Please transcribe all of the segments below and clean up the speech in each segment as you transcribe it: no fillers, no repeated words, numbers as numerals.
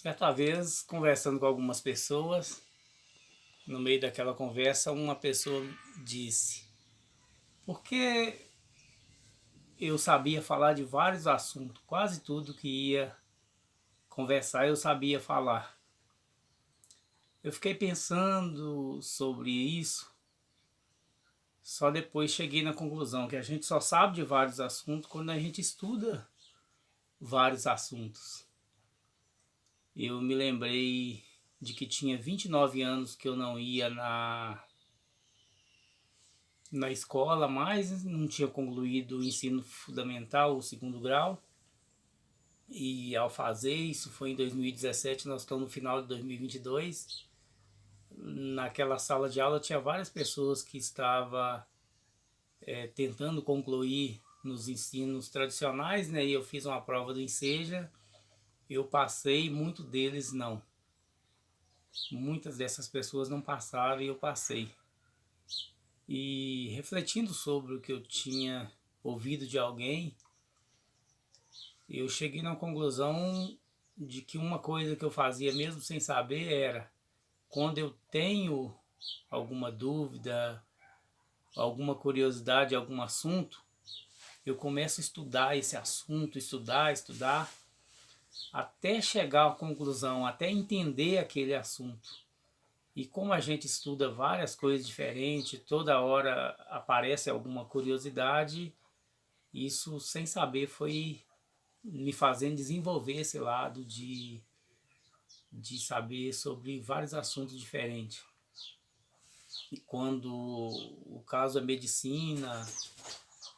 Certa vez, conversando com algumas pessoas, no meio daquela conversa, uma pessoa disse: porque eu sabia falar de vários assuntos, quase tudo que ia conversar eu sabia falar. Eu fiquei pensando sobre isso, só depois cheguei na conclusão que a gente só sabe de vários assuntos quando a gente estuda vários assuntos. Eu me lembrei de que tinha 29 anos que eu não ia na escola, mas não tinha concluído o ensino fundamental, o segundo grau. E ao fazer isso, foi em 2017, nós estamos no final de 2022. Naquela sala de aula tinha várias pessoas que estavam tentando concluir nos ensinos tradicionais, né? E eu fiz uma prova do Enseja, eu passei, muitos deles não. Muitas dessas pessoas não passaram e eu passei. E refletindo sobre o que eu tinha ouvido de alguém, eu cheguei na conclusão de que uma coisa que eu fazia mesmo sem saber era, quando eu tenho alguma dúvida, alguma curiosidade, algum assunto, eu começo a estudar esse assunto, estudar, até chegar à conclusão, até entender aquele assunto. E como a gente estuda várias coisas diferentes, toda hora aparece alguma curiosidade, isso sem saber foi me fazendo desenvolver esse lado de saber sobre vários assuntos diferentes. E quando o caso é medicina,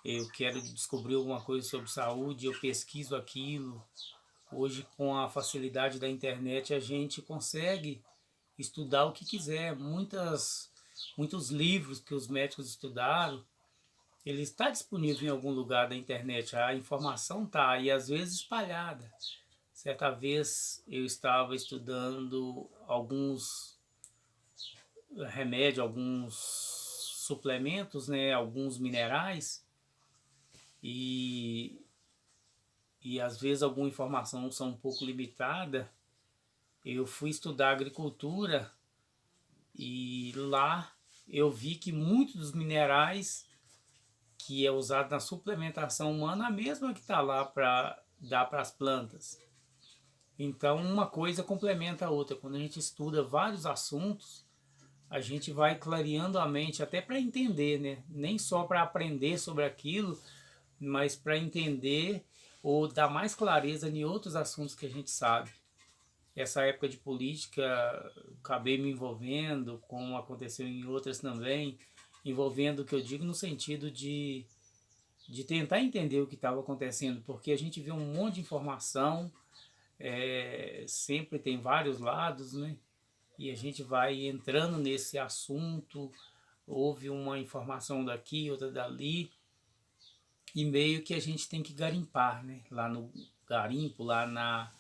eu quero descobrir alguma coisa sobre saúde, eu pesquiso aquilo. Hoje, com a facilidade da internet, a gente consegue estudar o que quiser. Muitos livros que os médicos estudaram, ele está disponível em algum lugar da internet, a informação está, e às vezes espalhada. Certa vez eu estava estudando alguns remédios, alguns suplementos, né, alguns minerais, e, e às vezes alguma informação são um pouco limitada. Eu fui estudar agricultura e lá eu vi que muitos dos minerais que é usado na suplementação humana, a mesma que está lá para dar para as plantas. Então, uma coisa complementa a outra. Quando a gente estuda vários assuntos, a gente vai clareando a mente até para entender, né? Nem só para aprender sobre aquilo, mas para entender ou dar mais clareza em outros assuntos que a gente sabe. Essa época de política, acabei me envolvendo, como aconteceu em outras também, envolvendo o que eu digo no sentido de tentar entender o que estava acontecendo, porque a gente vê um monte de informação, sempre tem vários lados, né? E a gente vai entrando nesse assunto, houve uma informação daqui, outra dali, e meio que a gente tem que garimpar, né? Lá no garimpo, lá na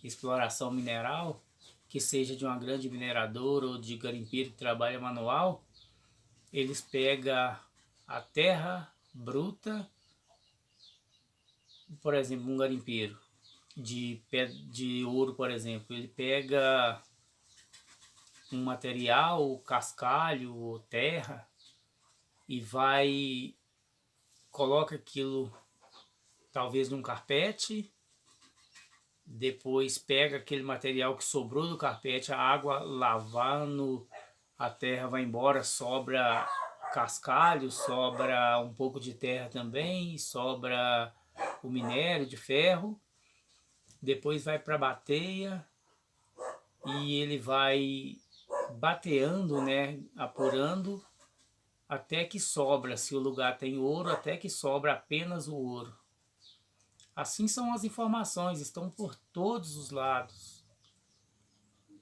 exploração mineral, que seja de uma grande mineradora ou de garimpeiro que trabalha manual, eles pegam a terra bruta, por exemplo, um garimpeiro de ouro, por exemplo, ele pega um material, cascalho ou terra, e vai, coloca aquilo talvez num carpete, depois pega aquele material que sobrou do carpete, a água lavando, a terra vai embora, sobra cascalho, sobra um pouco de terra também, sobra o minério de ferro, depois vai para a bateia e ele vai bateando, né, apurando, até que sobra, se o lugar tem ouro, até que sobra apenas o ouro. Assim são as informações, estão por todos os lados.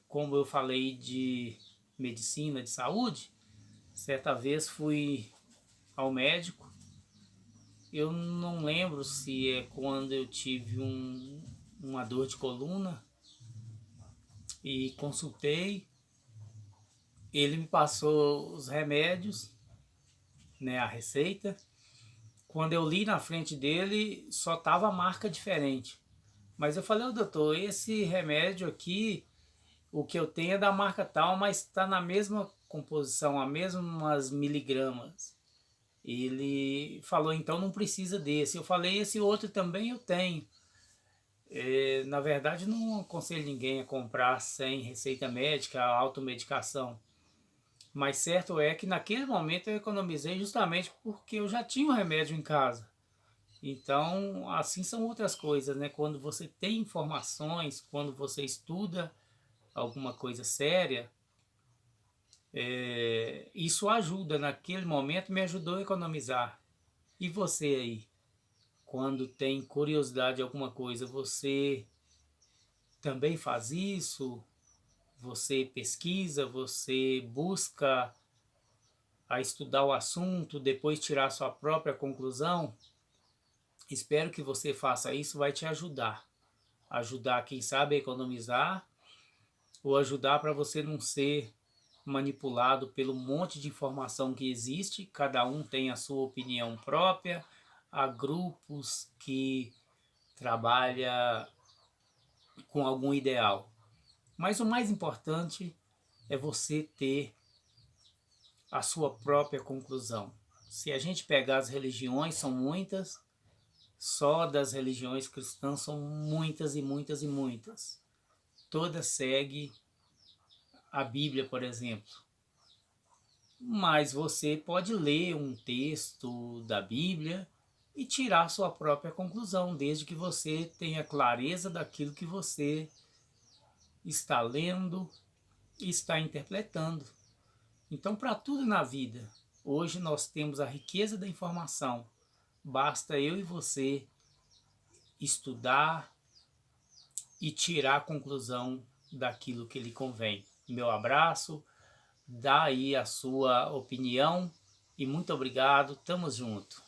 Como eu falei de medicina, de saúde, certa vez fui ao médico, eu não lembro se é quando eu tive uma dor de coluna, e consultei, ele me passou os remédios, né, a receita. Quando eu li na frente dele, só tava a marca diferente. Mas eu falei, ô doutor, esse remédio aqui, o que eu tenho é da marca tal, mas está na mesma composição, a mesmas miligramas. Ele falou, então não precisa desse. Eu falei, esse outro também eu tenho. Na verdade, não aconselho ninguém a comprar sem receita médica, a automedicação. Mas certo é que naquele momento eu economizei justamente porque eu já tinha o remédio em casa. Então, assim são outras coisas, né? Quando você tem informações, quando você estuda alguma coisa séria, isso ajuda. Naquele momento me ajudou a economizar. E você aí, quando tem curiosidade de alguma coisa, você também faz isso? Você pesquisa, você busca a estudar o assunto, depois tirar sua própria conclusão? Espero que você faça isso, vai te ajudar. Ajudar quem sabe a economizar, ou ajudar para você não ser manipulado pelo monte de informação que existe. Cada um tem a sua opinião própria. Há grupos que trabalham com algum ideal. Mas o mais importante é você ter a sua própria conclusão. Se a gente pegar as religiões, são muitas, só das religiões cristãs são muitas e muitas e muitas. Todas seguem a Bíblia, por exemplo. Mas você pode ler um texto da Bíblia e tirar sua própria conclusão, desde que você tenha clareza daquilo que você está lendo e está interpretando. Então, para tudo na vida, hoje nós temos a riqueza da informação. Basta eu e você estudar e tirar a conclusão daquilo que lhe convém. Meu abraço, dá aí a sua opinião e muito obrigado, tamo junto.